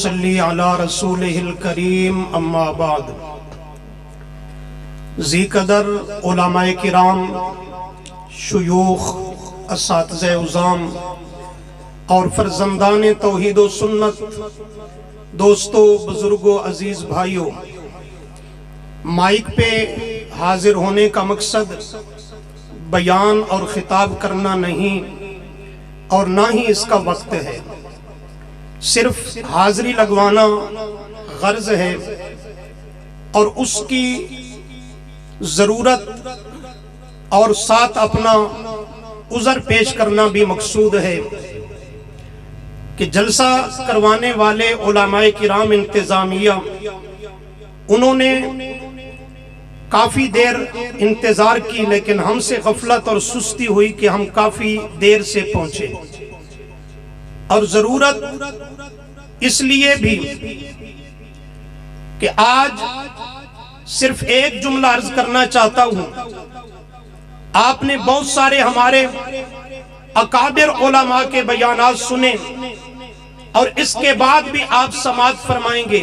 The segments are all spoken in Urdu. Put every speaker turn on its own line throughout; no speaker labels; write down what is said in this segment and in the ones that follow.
صلی علی رسولہ الکریم اما بعد۔ ذی قدر علماء کرام، شیوخ، اساتذہ عظام اور فرزندان توحید و سنت، دوستو، بزرگوں، عزیز بھائیوں، مائک پہ حاضر ہونے کا مقصد بیان اور خطاب کرنا نہیں اور نہ ہی اس کا وقت ہے، صرف حاضری لگوانا غرض ہے اور اس کی ضرورت اور ساتھ اپنا عذر پیش کرنا بھی مقصود ہے کہ جلسہ کروانے والے علماء کرام انتظامیہ انہوں نے کافی دیر انتظار کی، لیکن ہم سے غفلت اور سستی ہوئی کہ ہم کافی دیر سے پہنچے، اور ضرورت اس لیے بھی کہ آج صرف ایک جملہ عرض کرنا چاہتا ہوں۔ آپ نے بہت سارے ہمارے اکابر علماء کے بیانات سنے اور اس کے بعد بھی آپ سماعت فرمائیں گے۔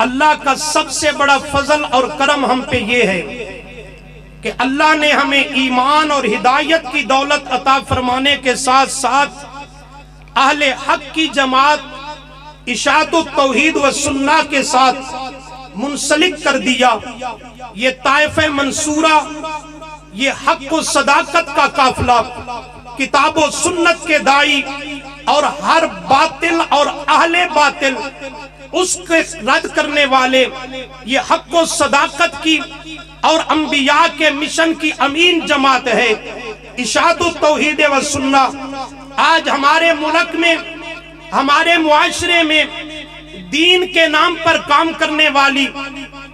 اللہ کا سب سے بڑا فضل اور کرم ہم پہ یہ ہے کہ اللہ نے ہمیں ایمان اور ہدایت کی دولت عطا فرمانے کے ساتھ ساتھ اہل حق کی جماعت اشاعت التوحید و سنہ کے ساتھ منسلک کر دیا۔ یہ طائفہ منصورہ، یہ حق و صداقت کا قافلہ، کتاب و سنت کے دائی اور ہر باطل اور اہل باطل اس کے رد کرنے والے، یہ حق و صداقت کی اور انبیاء کے مشن کی امین جماعت ہے اشاعت التوحید و سنہ۔ آج ہمارے ملک میں، ہمارے معاشرے میں دین کے نام پر کام کرنے والی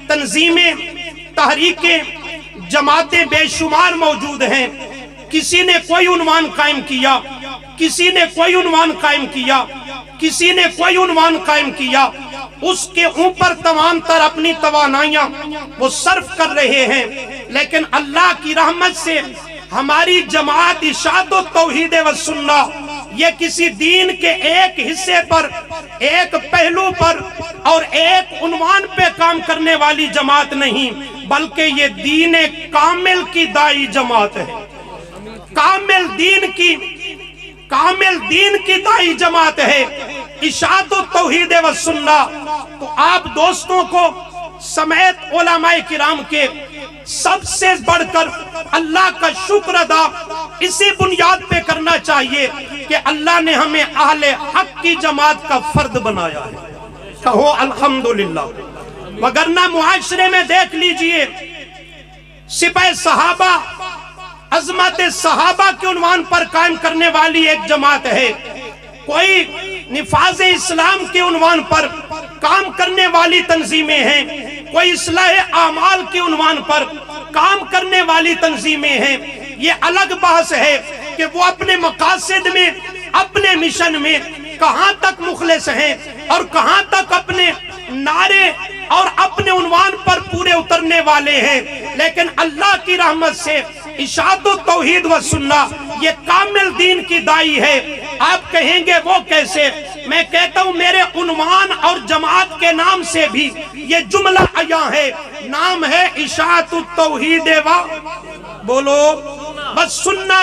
تنظیمیں، تحریکیں، جماعتیں بے شمار موجود ہیں۔ کسی نے کوئی عنوان قائم کیا، کسی نے کوئی عنوان قائم کیا، کسی نے کوئی عنوان قائم کیا، اس کے اوپر تمام تر اپنی توانائیاں وہ صرف کر رہے ہیں، لیکن اللہ کی رحمت سے ہماری جماعت اشاعت التوحید و سنہ یہ کسی دین کے ایک حصے پر، ایک پہلو پر اور ایک عنوان پہ کام کرنے والی جماعت نہیں، بلکہ یہ دین کامل کی دائی جماعت ہے، کامل دین کی دائی جماعت ہے اشاعت التوحید و سنہ۔ تو آپ دوستوں کو سمیت علماء کرام کے سب سے بڑھ کر اللہ کا شکر ادا اسی بنیاد پہ کرنا چاہیے کہ اللہ نے ہمیں اہل حق کی جماعت کا فرد بنایا ہے، کہو الحمدللہ۔ وگرنہ معاشرے میں دیکھ لیجئے، سپہ صحابہ، عظمت صحابہ کے عنوان پر قائم کرنے والی ایک جماعت ہے، کوئی نفاذ اسلام کے عنوان پر کام کرنے والی تنظیمیں ہیں، کوئی اصلاح اعمال کے عنوان پر کام کرنے والی تنظیمیں ہیں۔ یہ الگ بحث ہے کہ وہ اپنے مقاصد میں، اپنے مشن میں کہاں تک مخلص ہیں اور کہاں تک اپنے نعرے اور اپنے عنوان پر پورے اترنے والے ہیں، لیکن اللہ کی رحمت سے اشاعت التوحید و سنہ یہ کامل دین کی دائی ہے۔ آپ کہیں گے وہ کیسے؟ میں کہتا ہوں میرے عنوان اور جماعت کے نام سے بھی یہ جملہ عیاں ہے، نام ہے اشاعت التوحید و بولو بس سنہ،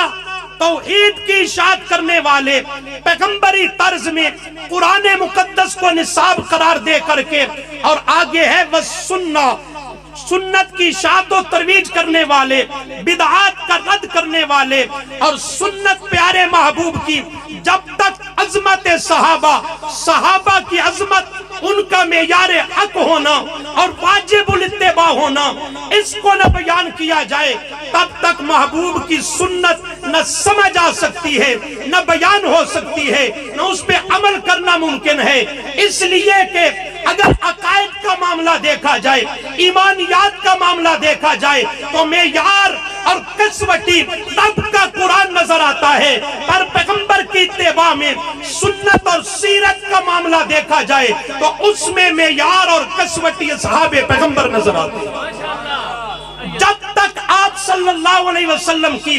توحید کی اشاعت کرنے والے، پیغمبری طرز میں قرآن مقدس کو نصاب قرار دے کر کے، اور آگے ہے بس سنہ، سنت کی اشاعت و ترویج کرنے والے، بدعات کا رد کرنے والے، اور سنت پیارے محبوب کی جب تک عظمت صحابہ کی عظمت، ان کا معیار حق ہونا اور واجب الاتباع ہونا، اس کو نہ بیان کیا جائے تب تک محبوب کی سنت نہ سمجھ آ سکتی ہے، نہ بیان ہو سکتی ہے، نہ اس پہ عمل کرنا ممکن ہے۔ اس لیے کہ اگر عقائد کا معاملہ دیکھا جائے، ایمانیات کا معاملہ دیکھا جائے تو معیار اور کسوٹی تب کا قرآن نظر آتا ہے، پر پیغمبر کی اتباع میں سنت اور سیرت کا معاملہ دیکھا جائے تو اس میں معیار اور کسوٹی اصحاب پیغمبر نظر آتے ہیں۔ جب تک آپ صلی اللہ علیہ وسلم کی